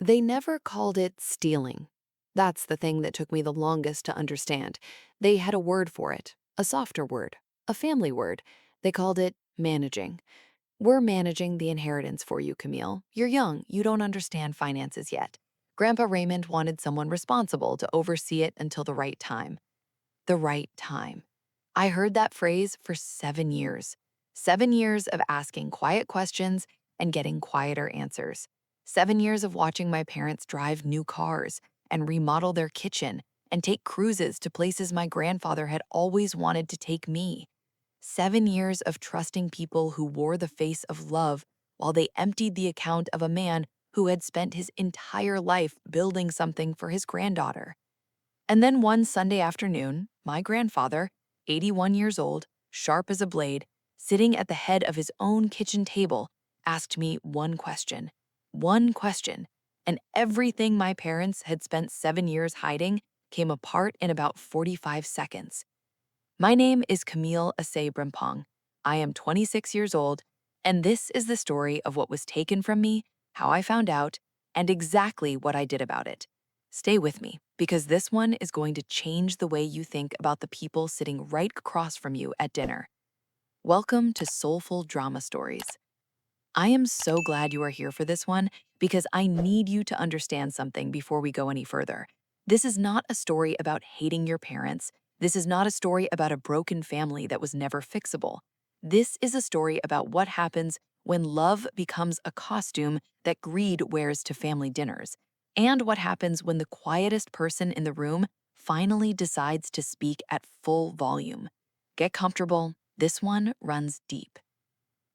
They never called it stealing. That's the thing that took me the longest to understand. They had a word for it, a softer word, a family word. They called it managing. We're managing the inheritance for you, Camille. You're young, you don't understand finances yet. Grandpa Raymond wanted someone responsible to oversee it until the right time. The right time. I heard that phrase for 7 years. 7 years of asking quiet questions and getting quieter answers. 7 years of watching my parents drive new cars and remodel their kitchen and take cruises to places my grandfather had always wanted to take me. 7 years of trusting people who wore the face of love while they emptied the account of a man who had spent his entire life building something for his granddaughter. And then one Sunday afternoon, my grandfather, 81 years old, sharp as a blade, sitting at the head of his own kitchen table, asked me one question. One question. And everything my parents had spent 7 years hiding came apart in about 45 seconds. My name is Camille Asay Brimpong. I am 26 years old, and this is the story of what was taken from me, how I found out, and exactly what I did about it. Stay with me, because this one is going to change the way you think about the people sitting right across from you at dinner. Welcome to Soulful Drama Stories. I am so glad you are here for this one because I need you to understand something before we go any further. This is not a story about hating your parents. This is not a story about a broken family that was never fixable. This is a story about what happens when love becomes a costume that greed wears to family dinners, and what happens when the quietest person in the room finally decides to speak at full volume. Get comfortable. This one runs deep.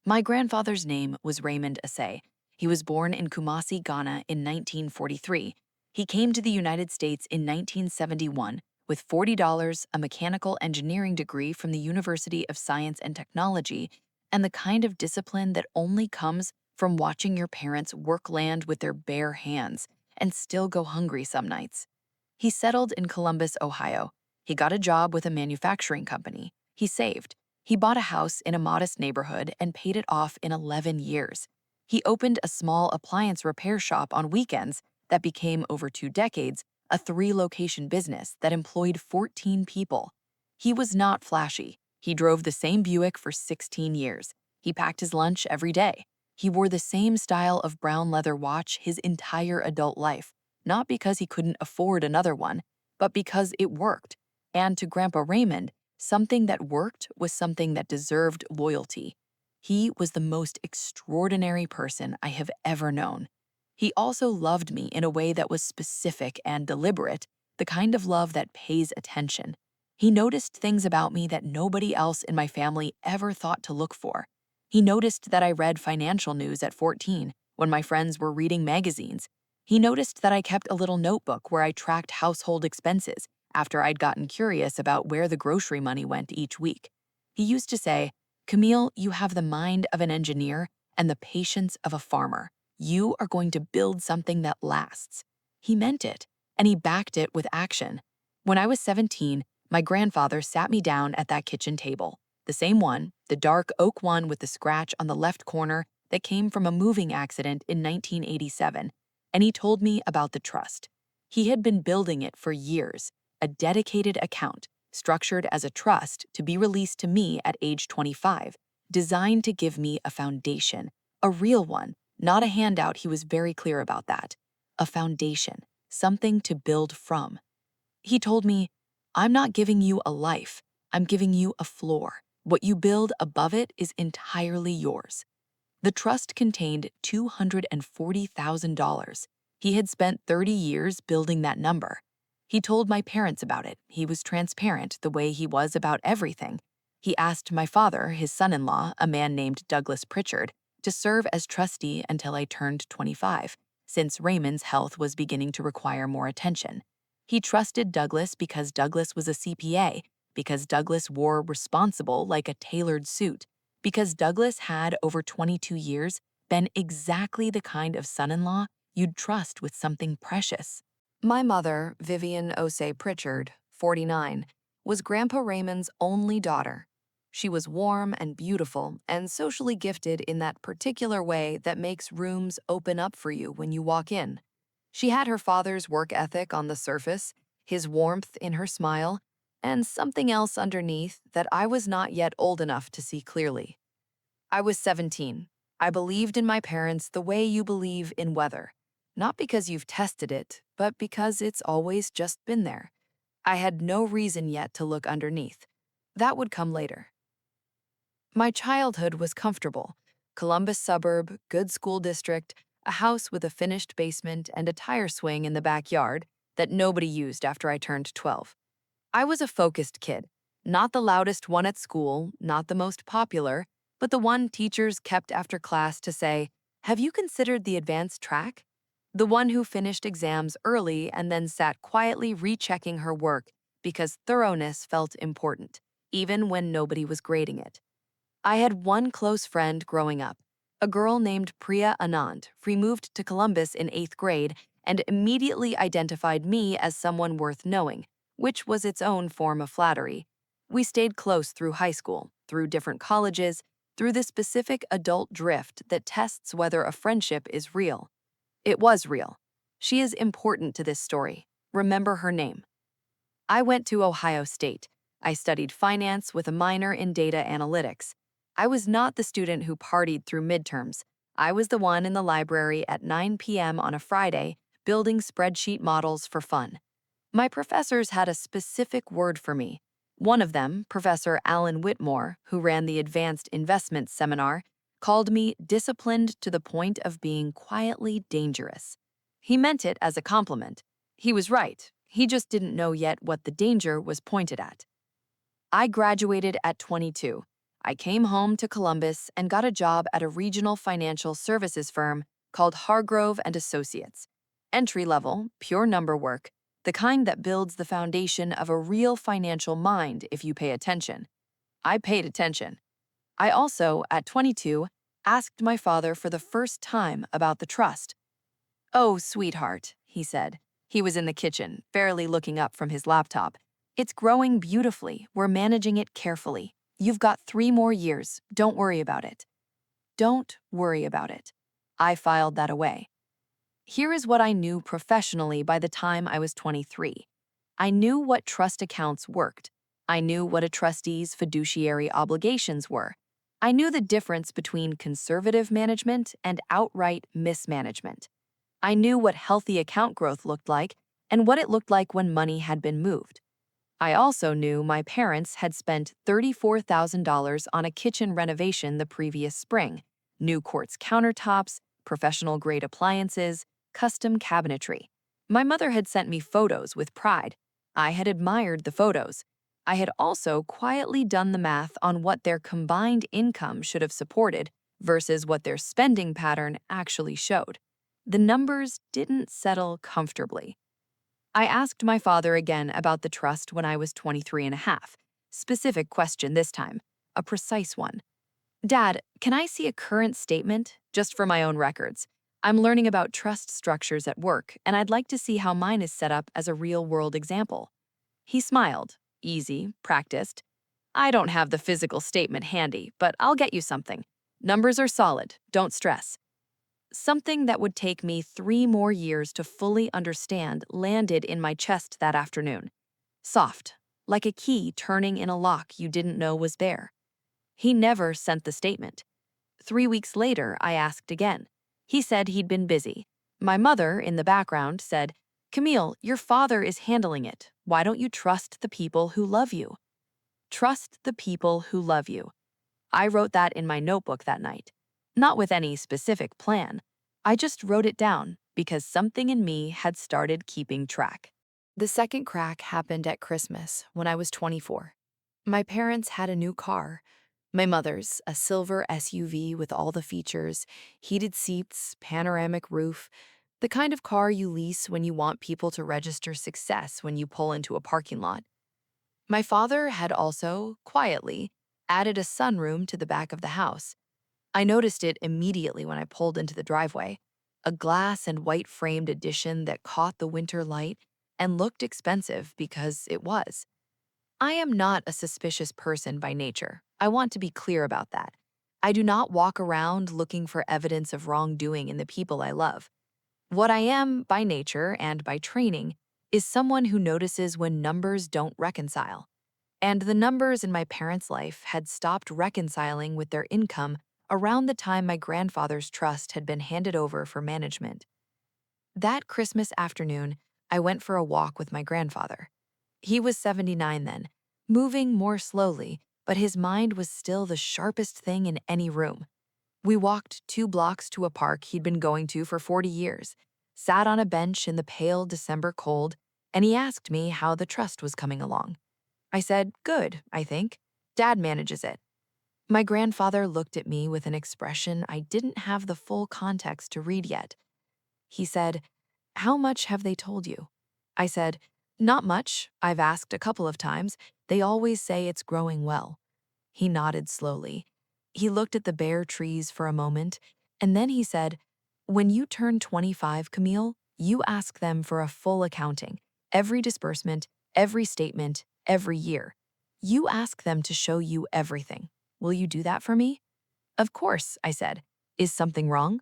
My grandfather's name was Raymond Asay. He was born in Kumasi, Ghana in 1943. He came to the United States in 1971 with $40, a mechanical engineering degree from the University of Science and Technology, and the kind of discipline that only comes from watching your parents work land with their bare hands and still go hungry some nights. He settled in Columbus, Ohio. He got a job with a manufacturing company. He saved. He bought a house in a modest neighborhood and paid it off in 11 years. He opened a small appliance repair shop on weekends that became, over 2 decades, a 3-location business that employed 14 people. He was not flashy. He drove the same Buick for 16 years. He packed his lunch every day. He wore the same style of brown leather watch his entire adult life, not because he couldn't afford another one, but because it worked. And to Grandpa Raymond, something that worked was something that deserved loyalty. He was the most extraordinary person I have ever known. He also loved me in a way that was specific and deliberate, the kind of love that pays attention. He noticed things about me that nobody else in my family ever thought to look for. He noticed that I read financial news at 14 when my friends were reading magazines. He noticed that I kept a little notebook where I tracked household expenses after I'd gotten curious about where the grocery money went each week. He used to say, "Camille, you have the mind of an engineer and the patience of a farmer. You are going to build something that lasts." He meant it, and he backed it with action. When I was 17, my grandfather sat me down at that kitchen table, the same one, the dark oak one with the scratch on the left corner that came from a moving accident in 1987, and he told me about the trust. He had been building it for years, a dedicated account, structured as a trust to be released to me at age 25, designed to give me a foundation, a real one, not a handout. He was very clear about that. A foundation, something to build from. He told me, "I'm not giving you a life, I'm giving you a floor. What you build above it is entirely yours." The trust contained $240,000. He had spent 30 years building that number. He told my parents about it. He was transparent the way he was about everything. He asked my father, his son-in-law, a man named Douglas Pritchard, to serve as trustee until I turned 25, since Raymond's health was beginning to require more attention. He trusted Douglas because Douglas was a CPA, because Douglas wore responsible like a tailored suit, because Douglas had, over 22 years, been exactly the kind of son-in-law you'd trust with something precious. My mother, Vivian Osei Pritchard, 49, was Grandpa Raymond's only daughter. She was warm and beautiful and socially gifted in that particular way that makes rooms open up for you when you walk in. She had her father's work ethic on the surface, his warmth in her smile, and something else underneath that I was not yet old enough to see clearly. I was 17. I believed in my parents the way you believe in weather. Not because you've tested it, but because it's always just been there. I had no reason yet to look underneath. That would come later. My childhood was comfortable. Columbus suburb, good school district, a house with a finished basement and a tire swing in the backyard that nobody used after I turned 12. I was a focused kid, not the loudest one at school, not the most popular, but the one teachers kept after class to say, "Have you considered the advanced track?" The one who finished exams early and then sat quietly rechecking her work because thoroughness felt important, even when nobody was grading it. I had one close friend growing up, a girl named Priya Anand, moved to Columbus in 8th grade and immediately identified me as someone worth knowing, which was its own form of flattery. We stayed close through high school, through different colleges, through the specific adult drift that tests whether a friendship is real. It was real. She is important to this story. Remember her name. I went to Ohio State. I studied finance with a minor in data analytics. I was not the student who partied through midterms. I was the one in the library at 9 p.m. on a Friday, building spreadsheet models for fun. My professors had a specific word for me. One of them, Professor Alan Whitmore, who ran the Advanced Investments seminar, called me disciplined to the point of being quietly dangerous. He meant it as a compliment. He was right. He just didn't know yet what the danger was pointed at. I graduated at 22. I came home to Columbus and got a job at a regional financial services firm called Hargrove and Associates. Entry level, pure number work, the kind that builds the foundation of a real financial mind if you pay attention. I paid attention. I also, at 22, asked my father for the first time about the trust. "Oh, sweetheart," he said. He was in the kitchen, barely looking up from his laptop. "It's growing beautifully. We're managing it carefully. You've got 3 more years. Don't worry about it." Don't worry about it. I filed that away. Here is what I knew professionally by the time I was 23. I knew what trust accounts worked. I knew what a trustee's fiduciary obligations were. I knew the difference between conservative management and outright mismanagement. I knew what healthy account growth looked like and what it looked like when money had been moved. I also knew my parents had spent $34,000 on a kitchen renovation the previous spring, new quartz countertops, professional-grade appliances, custom cabinetry. My mother had sent me photos with pride. I had admired the photos. I had also quietly done the math on what their combined income should have supported versus what their spending pattern actually showed. The numbers didn't settle comfortably. I asked my father again about the trust when I was 23 and a half. Specific question this time, a precise one. "Dad, can I see a current statement, just for my own records? I'm learning about trust structures at work, and I'd like to see how mine is set up as a real-world example." He smiled, easy, practiced. "I don't have the physical statement handy, but I'll get you something. Numbers are solid, don't stress." Something that would take me 3 more years to fully understand landed in my chest that afternoon. Soft, like a key turning in a lock you didn't know was there. He never sent the statement. 3 weeks later, I asked again. He said he'd been busy. My mother, in the background, said, "Camille, your father is handling it. Why don't you trust the people who love you?" Trust the people who love you. I wrote that in my notebook that night. Not with any specific plan. I just wrote it down because something in me had started keeping track. The second crack happened at Christmas when I was 24. My parents had a new car. My mother's, a silver SUV with all the features, heated seats, panoramic roof, the kind of car you lease when you want people to register success when you pull into a parking lot. My father had also, quietly, added a sunroom to the back of the house. I noticed it immediately when I pulled into the driveway, a glass and white-framed addition that caught the winter light and looked expensive because it was. I am not a suspicious person by nature. I want to be clear about that. I do not walk around looking for evidence of wrongdoing in the people I love. What I am by nature and by training is someone who notices when numbers don't reconcile. And the numbers in my parents' life had stopped reconciling with their income around the time my grandfather's trust had been handed over for management. That Christmas afternoon, I went for a walk with my grandfather. He was 79 then, moving more slowly, but his mind was still the sharpest thing in any room. We walked 2 blocks to a park he'd been going to for 40 years, sat on a bench in the pale December cold, and he asked me how the trust was coming along. I said, "Good, I think. Dad manages it." My grandfather looked at me with an expression I didn't have the full context to read yet. He said, "How much have they told you?" I said, "Not much. I've asked a couple of times. They always say it's growing well." He nodded slowly. He looked at the bare trees for a moment, and then he said, "When you turn 25, Camille, you ask them for a full accounting, every disbursement, every statement, every year. You ask them to show you everything. Will you do that for me?" "Of course," I said. "Is something wrong?"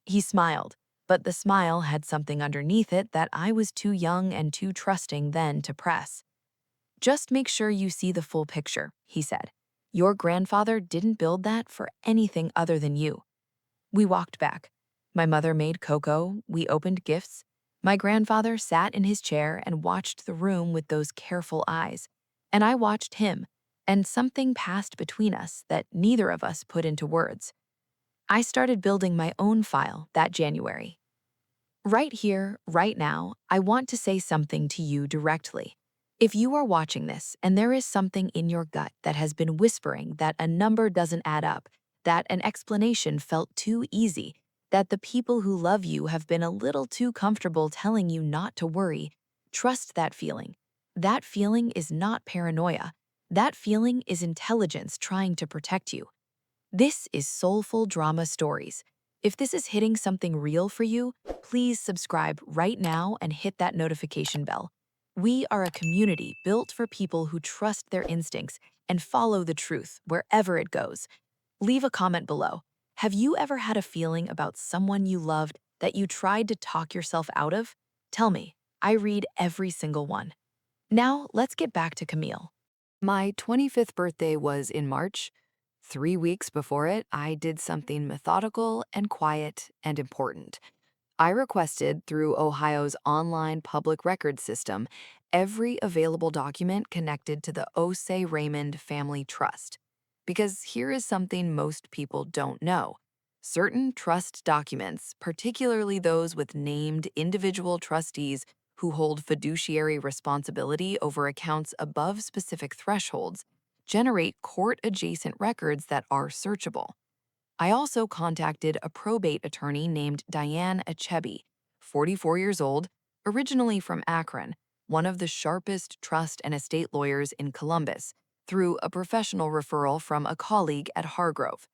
He smiled, but the smile had something underneath it that I was too young and too trusting then to press. "Just make sure you see the full picture," he said. "Your grandfather didn't build that for anything other than you." We walked back. My mother made cocoa, we opened gifts. My grandfather sat in his chair and watched the room with those careful eyes. And I watched him, and something passed between us that neither of us put into words. I started building my own file that January. Right here, right now, I want to say something to you directly. If you are watching this and there is something in your gut that has been whispering that a number doesn't add up, that an explanation felt too easy, that the people who love you have been a little too comfortable telling you not to worry, trust that feeling. That feeling is not paranoia. That feeling is intelligence trying to protect you. This is Soulful Drama Stories. If this is hitting something real for you, please subscribe right now and hit that notification bell. We are a community built for people who trust their instincts and follow the truth wherever it goes. Leave a comment below. Have you ever had a feeling about someone you loved that you tried to talk yourself out of? Tell me. I read every single one. Now, let's get back to Camille. My 25th birthday was in March. 3 weeks before it, I did something methodical and quiet and important. I requested through Ohio's online public record system every available document connected to the Osei Raymond Family Trust. Because here is something most people don't know. Certain trust documents, particularly those with named individual trustees who hold fiduciary responsibility over accounts above specific thresholds, generate court-adjacent records that are searchable. I also contacted a probate attorney named Diane Achebe, 44 years old, originally from Akron, one of the sharpest trust and estate lawyers in Columbus, through a professional referral from a colleague at Hargrove.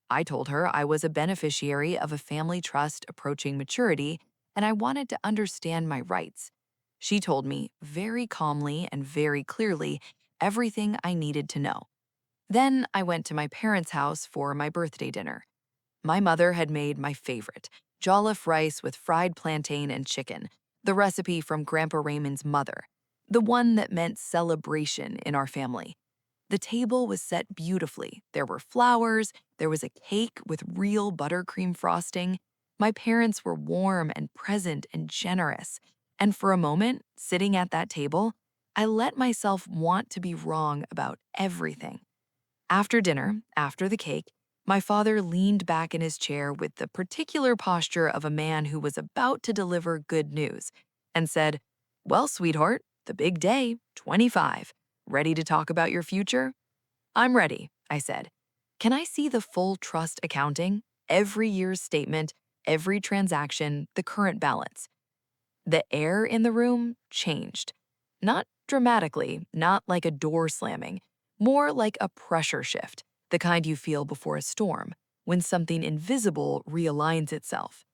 I told her I was a beneficiary of a family trust approaching maturity and I wanted to understand my rights. She told me very calmly and very clearly everything I needed to know. Then I went to my parents' house for my birthday dinner. My mother had made my favorite, jollof rice with fried plantain and chicken, the recipe from Grandpa Raymond's mother, the one that meant celebration in our family. The table was set beautifully. There were flowers, there was a cake with real buttercream frosting. My parents were warm and present and generous. And for a moment, sitting at that table, I let myself want to be wrong about everything. After dinner, after the cake, my father leaned back in his chair with the particular posture of a man who was about to deliver good news and said, "Well, sweetheart, the big day, 25. Ready to talk about your future?" "I'm ready," I said. "Can I see the full trust accounting, every year's statement, every transaction, the current balance?" The air in the room changed. Not dramatically, not like a door slamming, more like a pressure shift, the kind you feel before a storm, when something invisible realigns itself.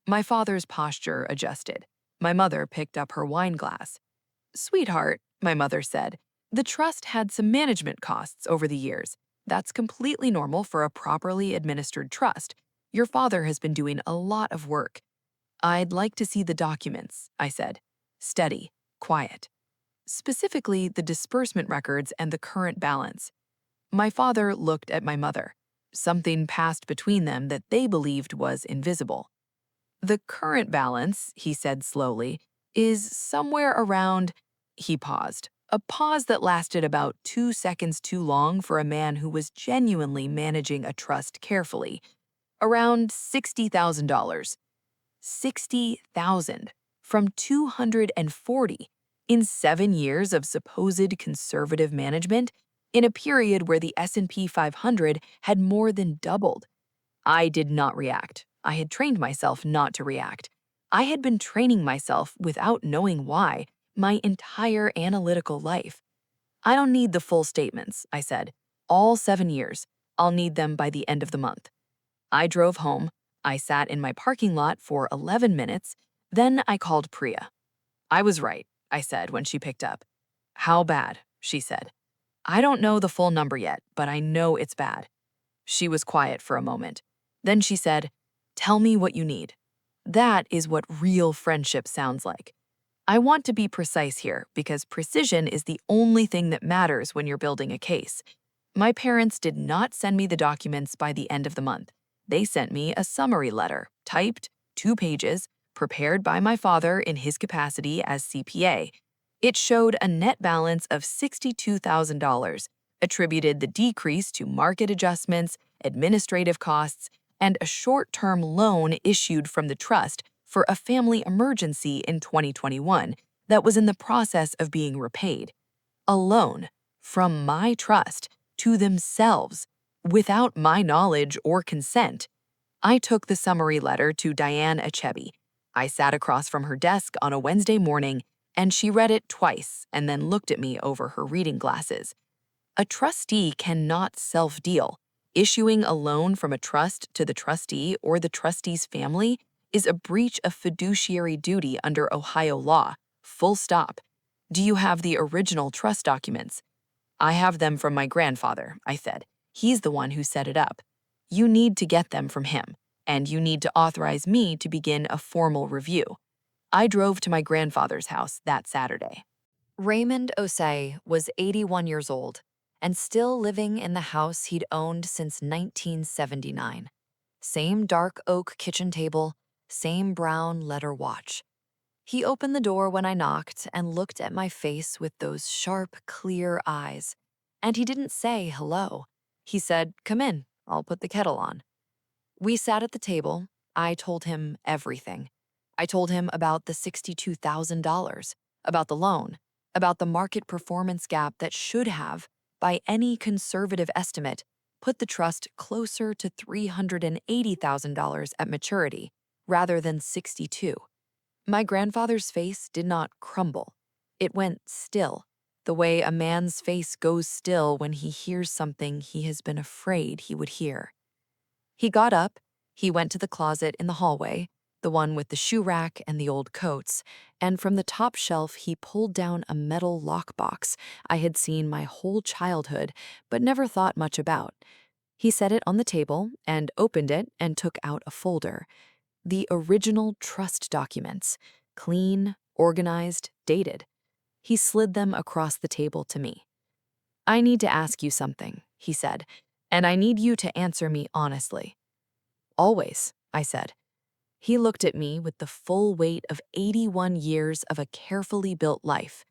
My father's posture adjusted. My mother picked up her wine glass. "Sweetheart," my mother said, "the trust had some management costs over the years. That's completely normal for a properly administered trust. Your father has been doing a lot of work." I'd like to see the documents, I said. Steady, quiet. Specifically, the disbursement records and the current balance. My father looked at my mother. Something passed between them that they believed was invisible. The current balance, he said slowly, is somewhere around. He paused. A pause that lasted about 2 seconds too long for a man who was genuinely managing a trust carefully. Around $60,000. 60,000 from 240 in 7 years of supposed conservative management in a period where the S&P 500 had more than doubled. I did not react. I had trained myself not to react. I had been training myself without knowing why my entire analytical life. I don't need the full statements, I said. All 7 years. I'll need them by the end of the month. I drove home. I sat in my parking lot for 11 minutes. Then I called Priya. I was right, I said when she picked up. How bad? She said. I don't know the full number yet, but I know it's bad. She was quiet for a moment. Then she said, Tell me what you need. That is what real friendship sounds like. I want to be precise here because precision is the only thing that matters when you're building a case. My parents did not send me the documents by the end of the month. They sent me a summary letter, typed, 2 pages, prepared by my father in his capacity as CPA. It showed a net balance of $62,000, attributed the decrease to market adjustments, administrative costs, and a short-term loan issued from the trust for a family emergency in 2021 that was in the process of being repaid. A loan from my trust to themselves without my knowledge or consent. I took the summary letter to Diane Achebe. I sat across from her desk on a Wednesday morning, and she read it twice and then looked at me over her reading glasses. A trustee cannot self-deal. Issuing a loan from a trust to the trustee or the trustee's family is a breach of fiduciary duty under Ohio law. Full stop. Do you have the original trust documents? I have them from my grandfather, I said. He's the one who set it up. You need to get them from him, and you need to authorize me to begin a formal review. I drove to my grandfather's house that Saturday. Raymond Osei was 81 years old and still living in the house he'd owned since 1979. Same dark oak kitchen table, same brown leather watch. He opened the door when I knocked and looked at my face with those sharp, clear eyes. And he didn't say hello. He said, Come in, I'll put the kettle on. We sat at the table. I told him everything. I told him about the $62,000, about the loan, about the market performance gap that should have, by any conservative estimate, put the trust closer to $380,000 at maturity rather than 62. My grandfather's face did not crumble. It went still, the way a man's face goes still when he hears something he has been afraid he would hear. He got up, he went to the closet in the hallway, the one with the shoe rack and the old coats, and from the top shelf he pulled down a metal lockbox I had seen my whole childhood but never thought much about. He set it on the table and opened it and took out a folder. The original trust documents, clean, organized, dated. He slid them across the table to me. I need to ask you something, he said, and I need you to answer me honestly. Always, I said. He looked at me with the full weight of 81 years of a carefully built life.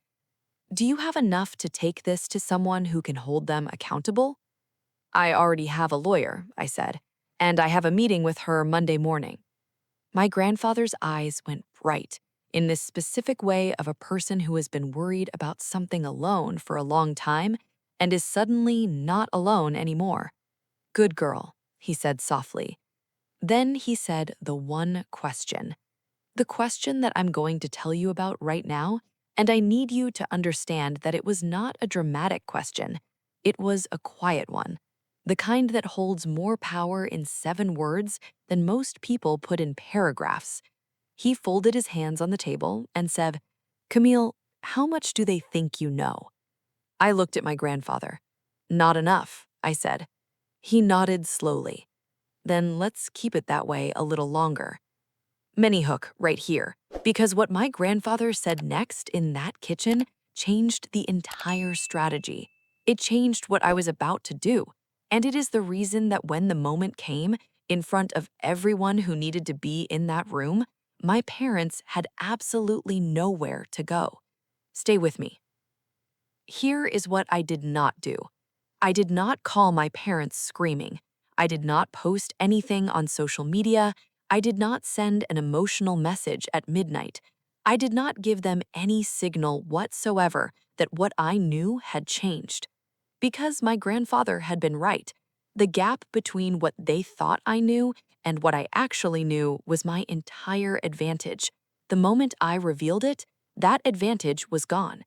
Do you have enough to take this to someone who can hold them accountable? I already have a lawyer, I said, and I have a meeting with her Monday morning. My grandfather's eyes went bright in this specific way of a person who has been worried about something alone for a long time and is suddenly not alone anymore. Good girl, he said softly. Then he said the one question. The question that I'm going to tell you about right now, and I need you to understand that it was not a dramatic question. It was a quiet one. The kind that holds more power in 7 words than most people put in paragraphs. He folded his hands on the table and said, Camille, how much do they think you know? I looked at my grandfather. Not enough, I said. He nodded slowly. Then let's keep it that way a little longer. Many hook right here, because what my grandfather said next in that kitchen changed the entire strategy. It changed what I was about to do, and it is the reason that when the moment came, in front of everyone who needed to be in that room, my parents had absolutely nowhere to go. Stay with me. Here is what I did not do. I did not call my parents screaming. I did not post anything on social media. I did not send an emotional message at midnight. I did not give them any signal whatsoever that what I knew had changed. Because my grandfather had been right. The gap between what they thought I knew and what I actually knew was my entire advantage. The moment I revealed it, that advantage was gone.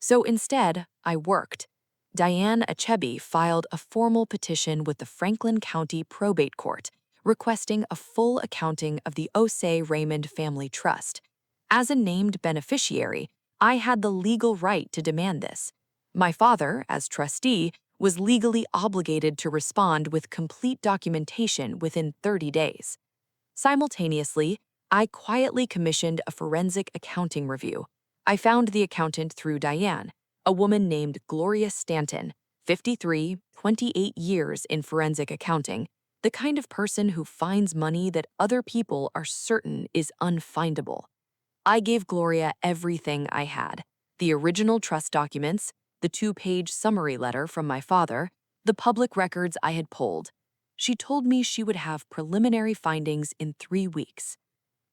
So instead, I worked. Diane Achebe filed a formal petition with the Franklin County Probate Court, requesting a full accounting of the Osei Raymond Family Trust. As a named beneficiary, I had the legal right to demand this. My father, as trustee, was legally obligated to respond with complete documentation within 30 days. Simultaneously, I quietly commissioned a forensic accounting review. I found the accountant through Diane, a woman named Gloria Stanton, 53, 28 years in forensic accounting, the kind of person who finds money that other people are certain is unfindable. I gave Gloria everything I had: the original trust documents, the 2-page summary letter from my father, the public records I had pulled. She told me she would have preliminary findings in 3 weeks.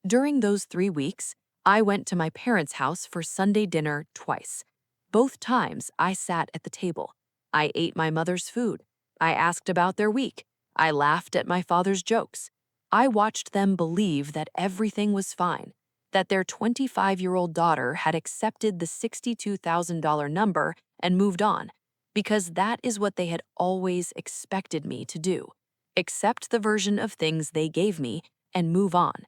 During those 3 weeks, I went to my parents' house for Sunday dinner twice. Both times, I sat at the table. I ate my mother's food. I asked about their week. I laughed at my father's jokes. I watched them believe that everything was fine, that their 25-year-old daughter had accepted the $62,000 number and moved on, because that is what they had always expected me to do: accept the version of things they gave me and move on.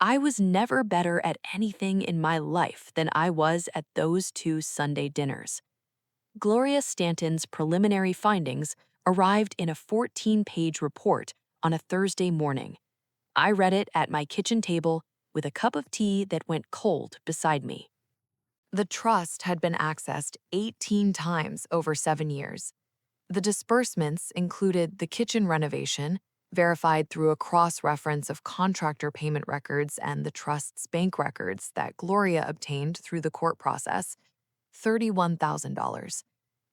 I was never better at anything in my life than I was at those 2 Sunday dinners. Gloria Stanton's preliminary findings arrived in a 14-page report on a Thursday morning. I read it at my kitchen table with a cup of tea that went cold beside me. The trust had been accessed 18 times over 7 years. The disbursements included the kitchen renovation, verified through a cross-reference of contractor payment records and the trust's bank records that Gloria obtained through the court process, $31,000.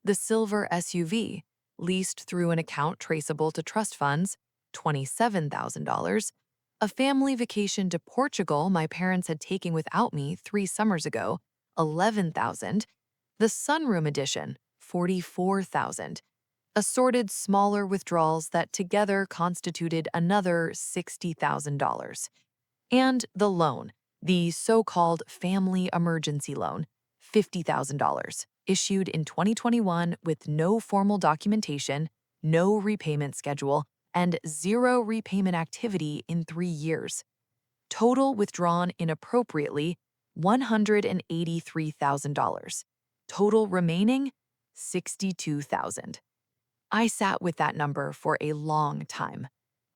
The silver SUV, leased through an account traceable to trust funds, $27,000. A family vacation to Portugal my parents had taken without me 3 summers ago, $11,000. The sunroom edition, $44,000. Assorted smaller withdrawals that together constituted another $60,000. And the loan, the so-called family emergency loan, $50,000, issued in 2021 with no formal documentation, no repayment schedule, and zero repayment activity in 3 years. Total withdrawn inappropriately, $183,000. Total remaining, $62,000. I sat with that number for a long time.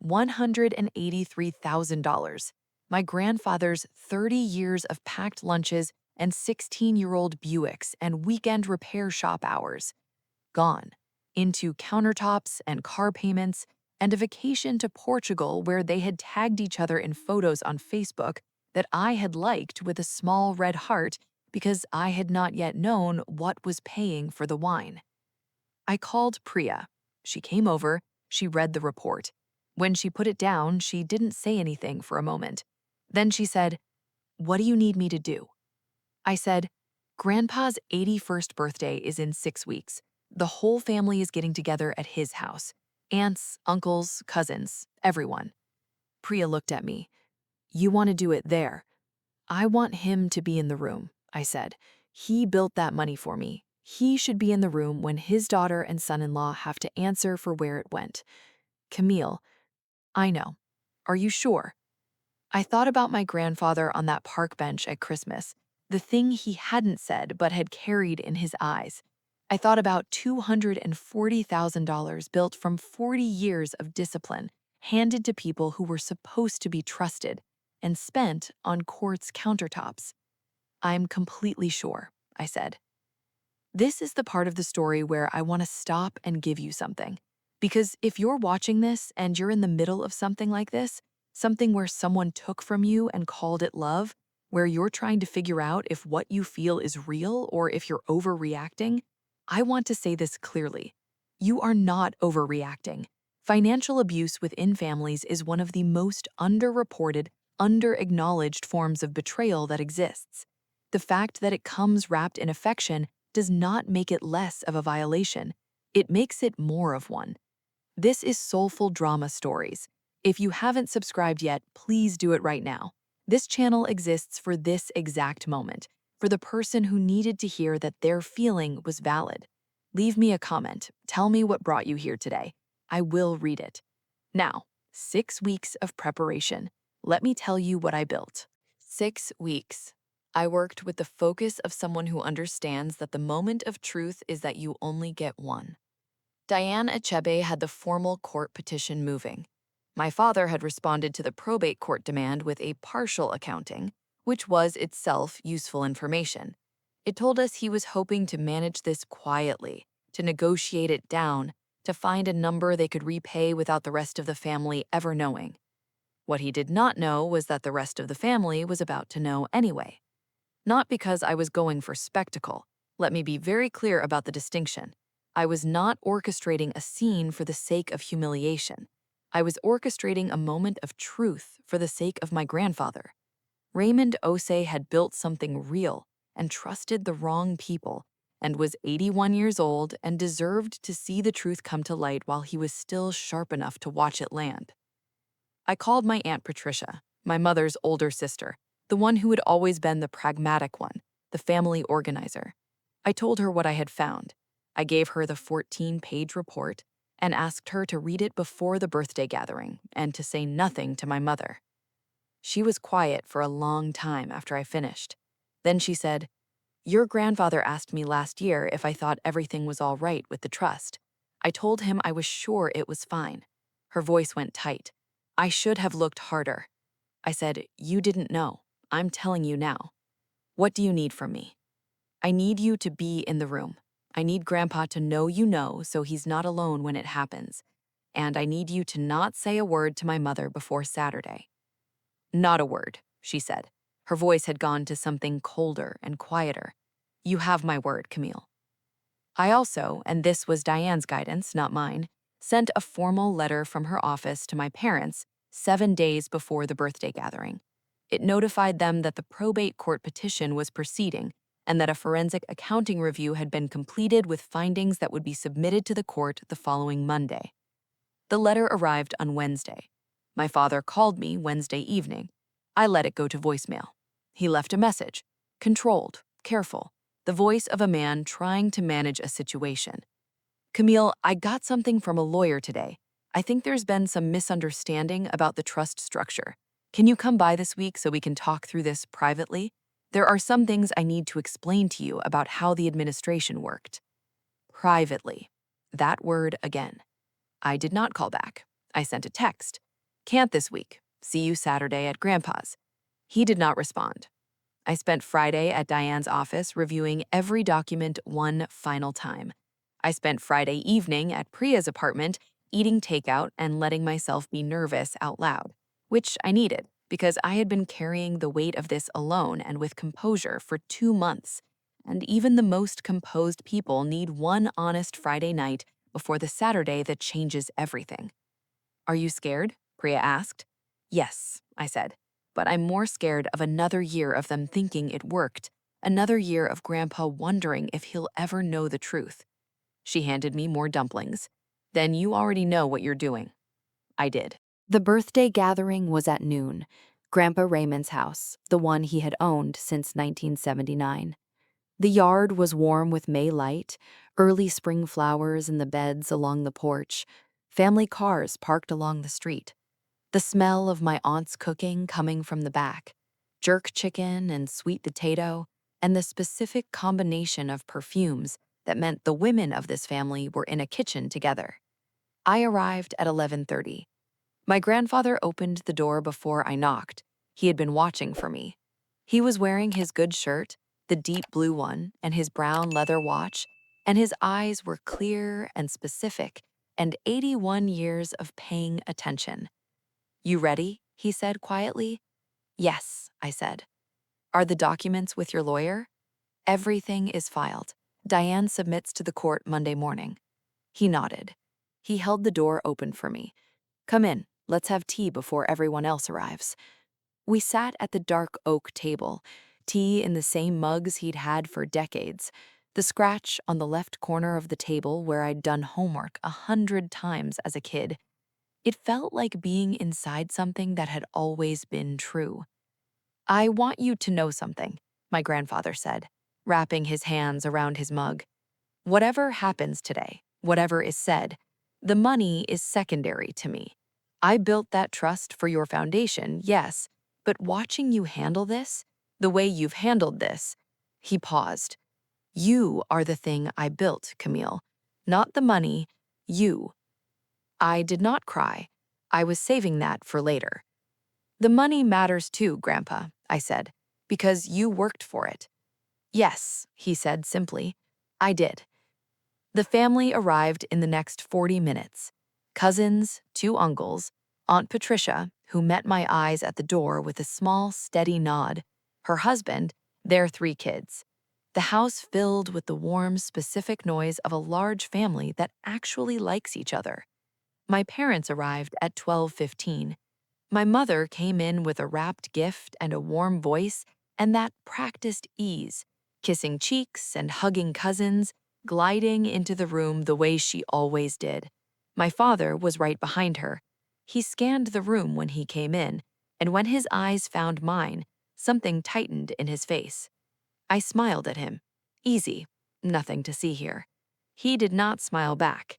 $183,000. My grandfather's 30 years of packed lunches and 16-year-old Buicks and weekend repair shop hours. Gone. Into countertops and car payments and a vacation to Portugal where they had tagged each other in photos on Facebook that I had liked with a small red heart because I had not yet known what was paying for the wine. I called Priya. She came over, she read the report. When she put it down, she didn't say anything for a moment. Then she said, "What do you need me to do?" I said, "Grandpa's 81st birthday is in 6 weeks. The whole family is getting together at his house. Aunts, uncles, cousins, everyone." Priya looked at me. "You want to do it there?" "I want him to be in the room," I said. "He built that money for me. He should be in the room when his daughter and son-in-law have to answer for where it went." "Camille, I know. Are you sure?" I thought about my grandfather on that park bench at Christmas, the thing he hadn't said but had carried in his eyes. I thought about $240,000 built from 40 years of discipline, handed to people who were supposed to be trusted. and spent on quartz countertops. I'm completely sure, I said. This is the part of the story where I want to stop and give you something. Because if you're watching this and you're in the middle of something like this, something where someone took from you and called it love, where you're trying to figure out if what you feel is real or if you're overreacting, I want to say this clearly. You are not overreacting. Financial abuse within families is one of the most underreported, under-acknowledged forms of betrayal that exists. The fact that it comes wrapped in affection does not make it less of a violation. It makes it more of one. This is Soulful Drama Stories. If you haven't subscribed yet, please do it right now. This channel exists for this exact moment, for the person who needed to hear that their feeling was valid. Leave me a comment. Tell me what brought you here today. I will read it. Now, 6 weeks of preparation. Let me tell you what I built. 6 weeks. I worked with the focus of someone who understands that the moment of truth is that you only get one. Diane Achebe had the formal court petition moving. My father had responded to the probate court demand with a partial accounting, which was itself useful information. It told us he was hoping to manage this quietly, to negotiate it down, to find a number they could repay without the rest of the family ever knowing. What he did not know was that the rest of the family was about to know anyway. Not because I was going for spectacle. Let me be very clear about the distinction. I was not orchestrating a scene for the sake of humiliation. I was orchestrating a moment of truth for the sake of my grandfather. Raymond Osei had built something real and trusted the wrong people, and was 81 years old and deserved to see the truth come to light while he was still sharp enough to watch it land. I called my Aunt Patricia, my mother's older sister, the one who had always been the pragmatic one, the family organizer. I told her what I had found. I gave her the 14-page report and asked her to read it before the birthday gathering and to say nothing to my mother. She was quiet for a long time after I finished. Then she said, "Your grandfather asked me last year if I thought everything was all right with the trust. I told him I was sure it was fine." Her voice went tight. "I should have looked harder." I said, "You didn't know. I'm telling you now. What do you need from me?" "I need you to be in the room. I need Grandpa to know you know so he's not alone when it happens. And I need you to not say a word to my mother before Saturday." "Not a word," she said. Her voice had gone to something colder and quieter. "You have my word, Camille." I also, and this was Diane's guidance, not mine, sent a formal letter from her office to my parents 7 days before the birthday gathering. It notified them that the probate court petition was proceeding and that a forensic accounting review had been completed with findings that would be submitted to the court the following Monday. The letter arrived on Wednesday. My father called me Wednesday evening. I let it go to voicemail. He left a message, controlled, careful, the voice of a man trying to manage a situation. "Camille, I got something from a lawyer today. I think there's been some misunderstanding about the trust structure. Can you come by this week so we can talk through this privately? There are some things I need to explain to you about how the administration worked." Privately. That word again. I did not call back. I sent a text. "Can't this week. See you Saturday at Grandpa's." He did not respond. I spent Friday at Diane's office reviewing every document one final time. I spent Friday evening at Priya's apartment eating takeout and letting myself be nervous out loud, which I needed because I had been carrying the weight of this alone and with composure for 2 months. And even the most composed people need one honest Friday night before the Saturday that changes everything. "Are you scared?" Priya asked. "Yes," I said. "But I'm more scared of another year of them thinking it worked, another year of Grandpa wondering if he'll ever know the truth." She handed me more dumplings. "Then you already know what you're doing." I did. The birthday gathering was at noon, Grandpa Raymond's house, the one he had owned since 1979. The yard was warm with May light, early spring flowers in the beds along the porch, family cars parked along the street. The smell of my aunt's cooking coming from the back, jerk chicken and sweet potato, and the specific combination of perfumes that meant the women of this family were in a kitchen together. I arrived at 11:30. My grandfather opened the door before I knocked. He had been watching for me. He was wearing his good shirt, the deep blue one, and his brown leather watch, and his eyes were clear and specific, and 81 years of paying attention. "You ready?" he said quietly. "Yes," I said. "Are the documents with your lawyer?" "Everything is filed. Diane submits to the court Monday morning." He nodded. He held the door open for me. "Come in. Let's have tea before everyone else arrives." We sat at the dark oak table, tea in the same mugs he'd had for decades. The scratch on the left corner of the table where I'd done homework 100 times as a kid. It felt like being inside something that had always been true. "I want you to know something," my grandfather said, wrapping his hands around his mug. "Whatever happens today, whatever is said, the money is secondary to me. I built that trust for your foundation, yes, but watching you handle this, the way you've handled this," he paused. "You are the thing I built, Camille. Not the money, you." I did not cry. I was saving that for later. "The money matters too, Grandpa," I said, "because you worked for it." "Yes," he said simply. "I did." The family arrived in the next 40 minutes. Cousins, two uncles, Aunt Patricia, who met my eyes at the door with a small, steady nod, her husband, their three kids. The house filled with the warm, specific noise of a large family that actually likes each other. My parents arrived at 12:15. My mother came in with a wrapped gift and a warm voice and that practiced ease, kissing cheeks and hugging cousins, gliding into the room the way she always did. My father was right behind her. He scanned the room when he came in, and when his eyes found mine, something tightened in his face. I smiled at him. Easy, nothing to see here. He did not smile back.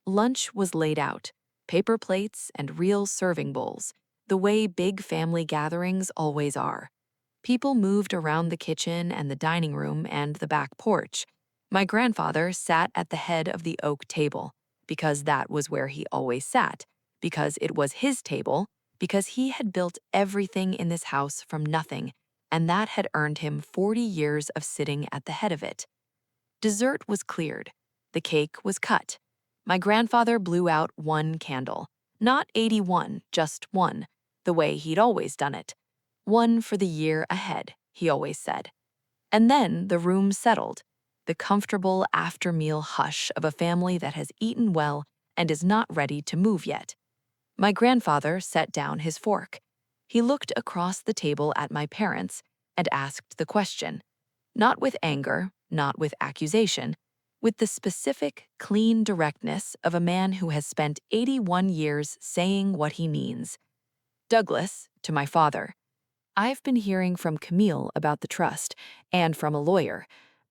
Lunch was laid out, paper plates and real serving bowls, the way big family gatherings always are. People moved around the kitchen and the dining room and the back porch. My grandfather sat at the head of the oak table, because that was where he always sat, because it was his table, because he had built everything in this house from nothing, and that had earned him 40 years of sitting at the head of it. Dessert was cleared. The cake was cut. My grandfather blew out one candle. Not 81, just one, the way he'd always done it. One for the year ahead, he always said. And then the room settled, the comfortable after-meal hush of a family that has eaten well and is not ready to move yet. My grandfather set down his fork. He looked across the table at my parents and asked the question, not with anger, not with accusation, with the specific, clean directness of a man who has spent 81 years saying what he means. "Douglas," to my father, "I've been hearing from Camille about the trust, and from a lawyer.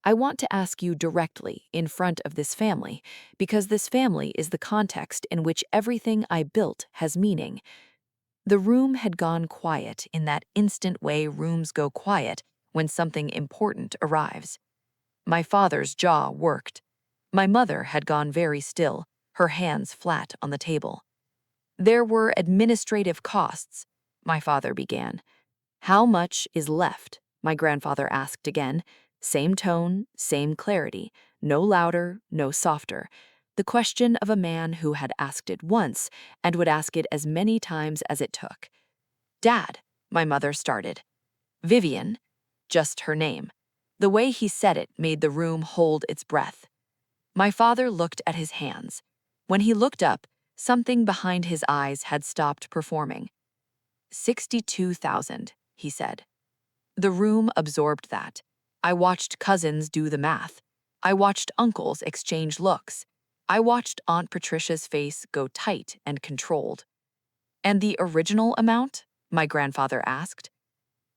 I want to ask you directly in front of this family, because this family is the context in which everything I built has meaning." The room had gone quiet in that instant way rooms go quiet when something important arrives. My father's jaw worked. My mother had gone very still, her hands flat on the table. "There were administrative costs," my father began. "How much is left?" my grandfather asked again. Same tone, same clarity, no louder, no softer. The question of a man who had asked it once and would ask it as many times as it took. "Dad," my mother started. "Vivian," just her name. The way he said it made the room hold its breath. My father looked at his hands. When he looked up, something behind his eyes had stopped performing. 62,000, he said. The room absorbed that. I watched cousins do the math. I watched uncles exchange looks. I watched Aunt Patricia's face go tight and controlled. "And the original amount?" my grandfather asked.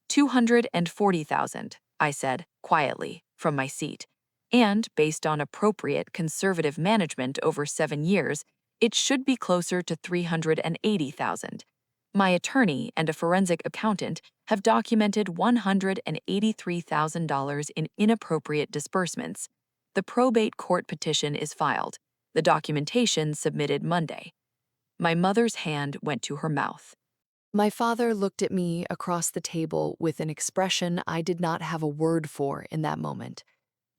240,000, I said, quietly, from my seat. "And, based on appropriate conservative management over 7 years, it should be closer to 380,000. My attorney and a forensic accountant have documented $183,000 in inappropriate disbursements. The probate court petition is filed. The documentation submitted Monday." My mother's hand went to her mouth. My father looked at me across the table with an expression I did not have a word for in that moment.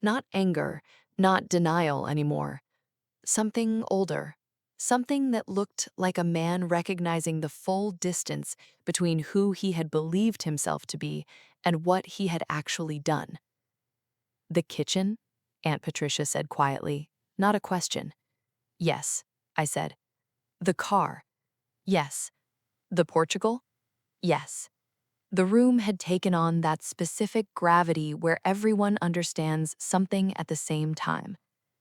Not anger, not denial anymore. Something older. Something that looked like a man recognizing the full distance between who he had believed himself to be and what he had actually done. The kitchen? Aunt Patricia said quietly, not a question. Yes, I said. The car? Yes. The Portugal? Yes. The room had taken on that specific gravity where everyone understands something at the same time.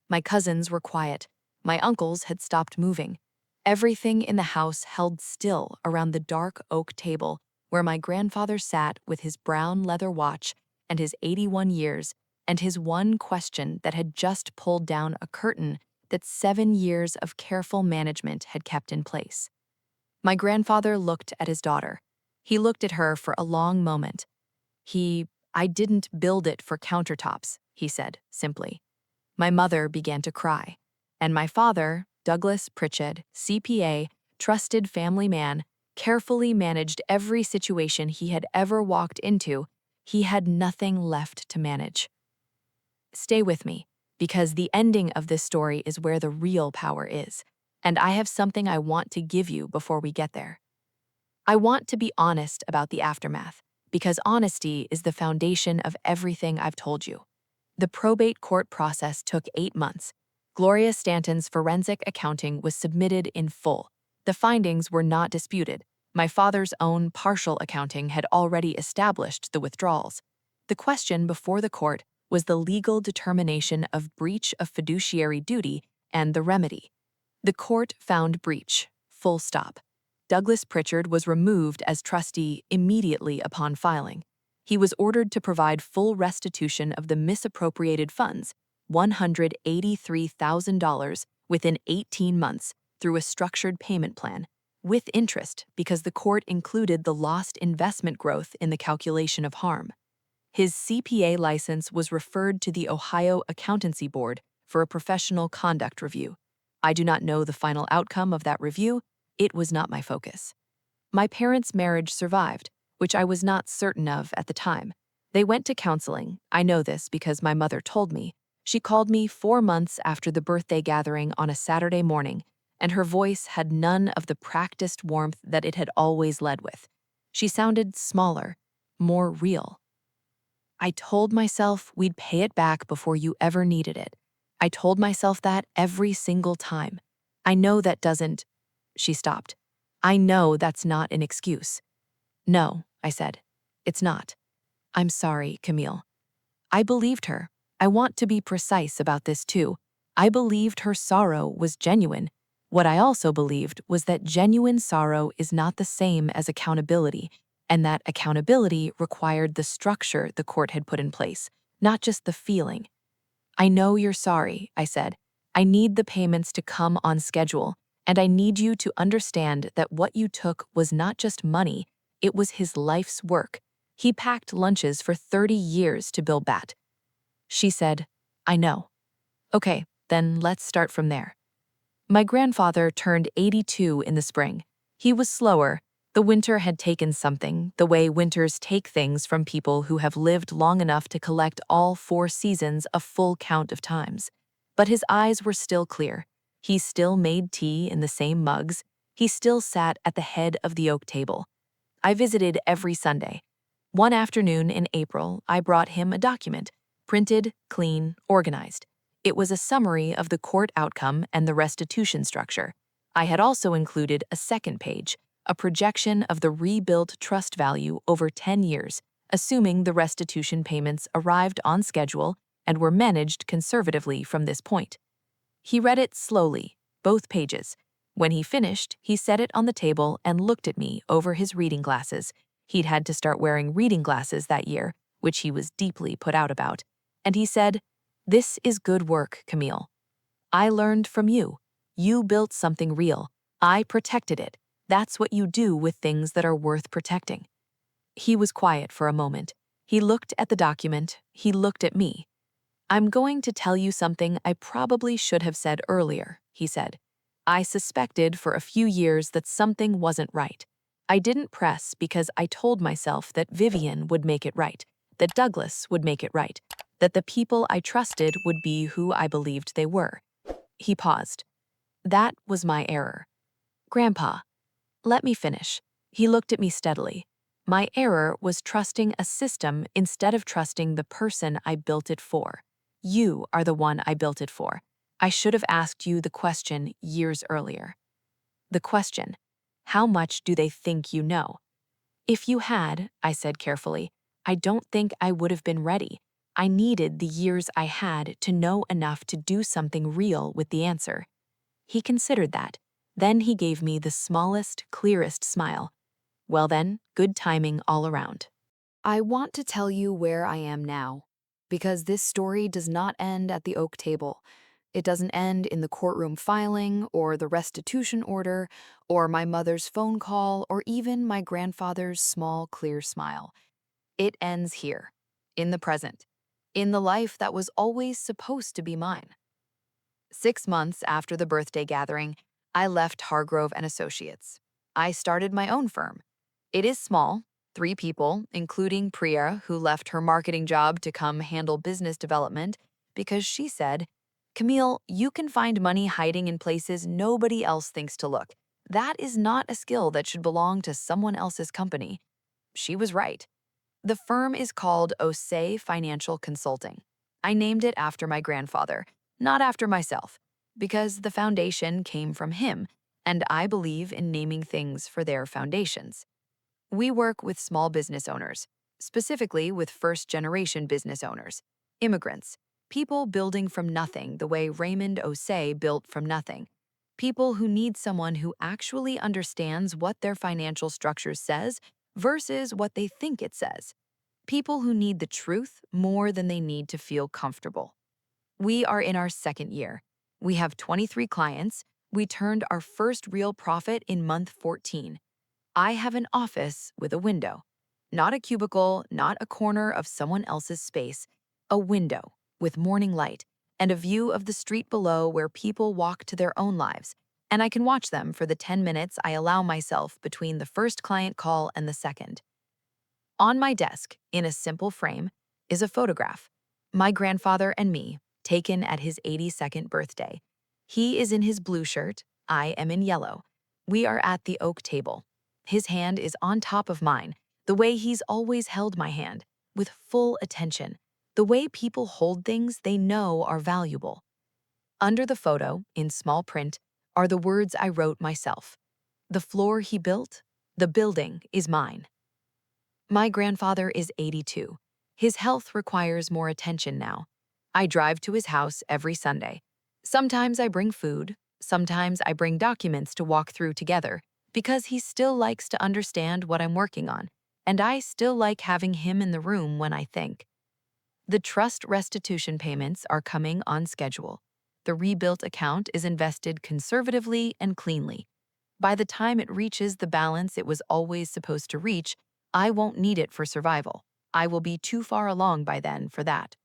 My cousins were quiet. My uncles had stopped moving. Everything in the house held still around the dark oak table where my grandfather sat with his brown leather watch and his 81 years and his one question that had just pulled down a curtain that 7 years of careful management had kept in place. My grandfather looked at his daughter. He looked at her for a long moment. I didn't build it for countertops, he said, simply. My mother began to cry. And my father, Douglas Pritchett, CPA, trusted family man, carefully managed every situation he had ever walked into. He had nothing left to manage. Stay with me, because the ending of this story is where the real power is. And I have something I want to give you before we get there. I want to be honest about the aftermath, because honesty is the foundation of everything I've told you. The probate court process took 8 months. Gloria Stanton's forensic accounting was submitted in full. The findings were not disputed. My father's own partial accounting had already established the withdrawals. The question before the court was the legal determination of breach of fiduciary duty and the remedy. The court found breach, full stop. Douglas Pritchard was removed as trustee immediately upon filing. He was ordered to provide full restitution of the misappropriated funds, $183,000, within 18 months through a structured payment plan, with interest because the court included the lost investment growth in the calculation of harm. His CPA license was referred to the Ohio Accountancy Board for a professional conduct review. I do not know the final outcome of that review. It was not my focus. My parents' marriage survived, which I was not certain of at the time. They went to counseling. I know this because my mother told me. She called me 4 months after the birthday gathering on a Saturday morning, and her voice had none of the practiced warmth that it had always led with. She sounded smaller, more real. I told myself we'd pay it back before you ever needed it. I told myself that every single time. I know that doesn't. She stopped. I know that's not an excuse. No, I said. It's not. I'm sorry, Camille. I believed her. I want to be precise about this too. I believed her sorrow was genuine. What I also believed was that genuine sorrow is not the same as accountability, and that accountability required the structure the court had put in place, not just the feeling. I know you're sorry, I said. I need the payments to come on schedule, and I need you to understand that what you took was not just money, it was his life's work. He packed lunches for 30 years to build that. She said, I know. Okay, then let's start from there. My grandfather turned 82 in the spring. He was slower. The winter had taken something, the way winters take things from people who have lived long enough to collect all 4 seasons a full count of times. But his eyes were still clear. He still made tea in the same mugs. He still sat at the head of the oak table. I visited every Sunday. One afternoon in April, I brought him a document, printed, clean, organized. It was a summary of the court outcome and the restitution structure. I had also included a second page, a projection of the rebuilt trust value over 10 years, assuming the restitution payments arrived on schedule and were managed conservatively from this point. He read it slowly, both pages. When he finished, he set it on the table and looked at me over his reading glasses. He'd had to start wearing reading glasses that year, which he was deeply put out about. And he said, "This is good work, Camille. I learned from you. You built something real. I protected it. That's what you do with things that are worth protecting." He was quiet for a moment. He looked at the document. He looked at me. "I'm going to tell you something I probably should have said earlier," he said. "I suspected for a few years that something wasn't right. I didn't press because I told myself that Vivian would make it right, that Douglas would make it right, that the people I trusted would be who I believed they were. He paused. That was my error. Grandpa, let me finish. He looked at me steadily. My error was trusting a system instead of trusting the person I built it for. You are the one I built it for. I should have asked you the question years earlier. The question, how much do they think you know? If you had, I said carefully, I don't think I would have been ready. I needed the years I had to know enough to do something real with the answer. He considered that. Then he gave me the smallest, clearest smile. Well then, good timing all around. I want to tell you where I am now, because this story does not end at the oak table. It doesn't end in the courtroom filing, or the restitution order, or my mother's phone call, or even my grandfather's small, clear smile. It ends here, in the present, in the life that was always supposed to be mine. 6 months after the birthday gathering, I left Hargrove and Associates. I started my own firm. It is small, 3 people, including Priya, who left her marketing job to come handle business development because she said, Camille, you can find money hiding in places nobody else thinks to look. That is not a skill that should belong to someone else's company. She was right. The firm is called Osei Financial Consulting. I named it after my grandfather, not after myself, because the foundation came from him, and I believe in naming things for their foundations. We work with small business owners, specifically with first-generation business owners, immigrants, people building from nothing the way Raymond Osei built from nothing, people who need someone who actually understands what their financial structure says versus what they think it says, people who need the truth more than they need to feel comfortable. We are in our second year. We have 23 clients. We turned our first real profit in month 14. I have an office with a window. Not a cubicle, not a corner of someone else's space. A window with morning light and a view of the street below where people walk to their own lives. And I can watch them for the 10 minutes I allow myself between the first client call and the second. On my desk, in a simple frame, is a photograph. My grandfather and me, taken at his 82nd birthday. He is in his blue shirt, I am in yellow. We are at the oak table. His hand is on top of mine, the way he's always held my hand, with full attention, the way people hold things they know are valuable. Under the photo, in small print, are the words I wrote myself. The floor he built, the building is mine. My grandfather is 82. His health requires more attention now. I drive to his house every Sunday. Sometimes I bring food, sometimes I bring documents to walk through together, because he still likes to understand what I'm working on, and I still like having him in the room when I think. The trust restitution payments are coming on schedule. The rebuilt account is invested conservatively and cleanly. By the time it reaches the balance it was always supposed to reach, I won't need it for survival. I will be too far along by then for that.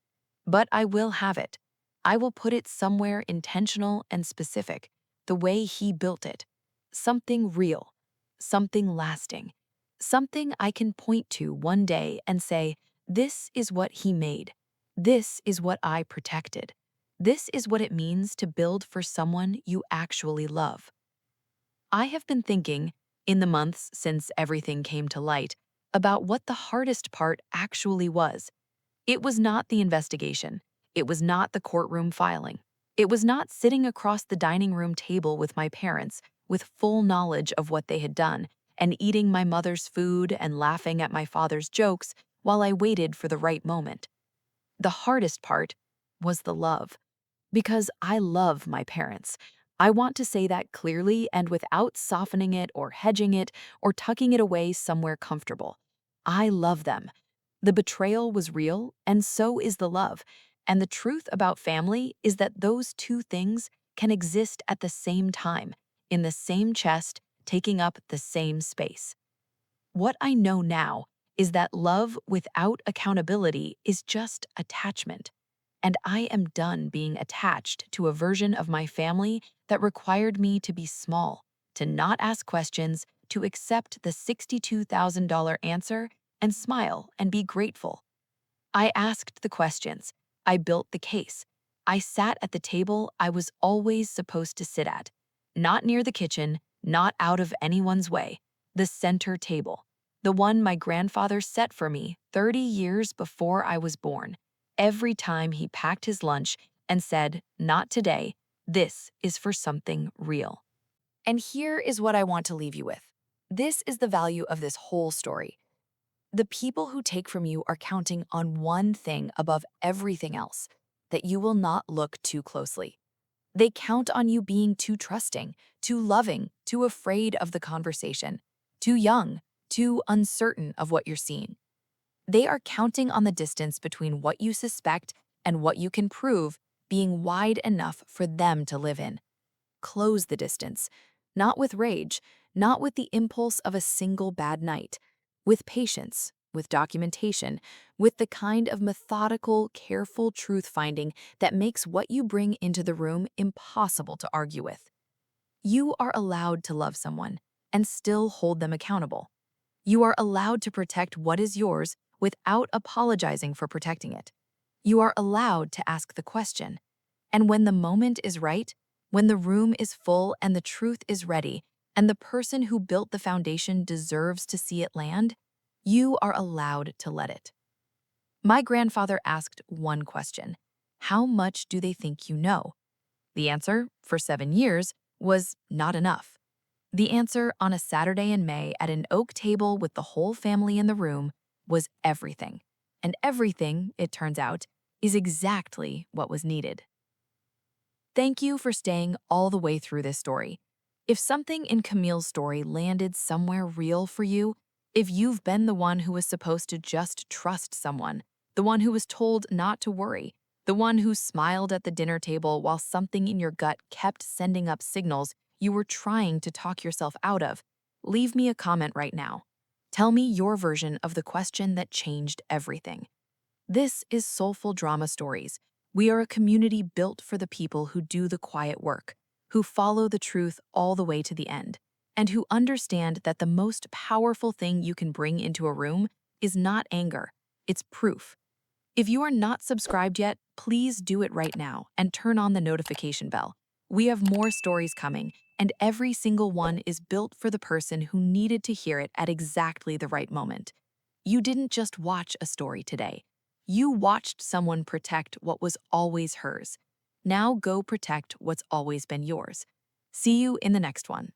But I will have it. I will put it somewhere intentional and specific, the way he built it. Something real, something lasting, something I can point to one day and say, this is what he made. This is what I protected. This is what it means to build for someone you actually love. I have been thinking, in the months since everything came to light, about what the hardest part actually was. It was not the investigation. It was not the courtroom filing. It was not sitting across the dining room table with my parents, with full knowledge of what they had done, and eating my mother's food and laughing at my father's jokes while I waited for the right moment. The hardest part was the love. Because I love my parents. I want to say that clearly and without softening it or hedging it or tucking it away somewhere comfortable. I love them. The betrayal was real, and so is the love. And the truth about family is that those two things can exist at the same time, in the same chest, taking up the same space. What I know now is that love without accountability is just attachment. And I am done being attached to a version of my family that required me to be small, to not ask questions, to accept the $62,000 answer and smile and be grateful. I asked the questions. I built the case. I sat at the table I was always supposed to sit at. Not near the kitchen, not out of anyone's way. The center table. The one my grandfather set for me 30 years before I was born. Every time he packed his lunch and said, "Not today. This is for something real." And here is what I want to leave you with. This is the value of this whole story. The people who take from you are counting on one thing above everything else, that you will not look too closely. They count on you being too trusting, too loving, too afraid of the conversation, too young, too uncertain of what you're seeing. They are counting on the distance between what you suspect and what you can prove being wide enough for them to live in. Close the distance, not with rage, not with the impulse of a single bad night, with patience, with documentation, with the kind of methodical, careful truth-finding that makes what you bring into the room impossible to argue with. You are allowed to love someone and still hold them accountable. You are allowed to protect what is yours without apologizing for protecting it. You are allowed to ask the question. And when the moment is right, when the room is full and the truth is ready, and the person who built the foundation deserves to see it land, you are allowed to let it. My grandfather asked one question: how much do they think you know? The answer, for 7 years, was not enough. The answer on a Saturday in May at an oak table with the whole family in the room was everything. And everything, it turns out, is exactly what was needed. Thank you for staying all the way through this story. If something in Camille's story landed somewhere real for you, if you've been the one who was supposed to just trust someone, the one who was told not to worry, the one who smiled at the dinner table while something in your gut kept sending up signals you were trying to talk yourself out of, leave me a comment right now. Tell me your version of the question that changed everything. This is Soulful Drama Stories. We are a community built for the people who do the quiet work, who follow the truth all the way to the end, and who understand that the most powerful thing you can bring into a room is not anger, it's proof. If you are not subscribed yet, please do it right now and turn on the notification bell. We have more stories coming, and every single one is built for the person who needed to hear it at exactly the right moment. You didn't just watch a story today. You watched someone protect what was always hers. Now go protect what's always been yours. See you in the next one.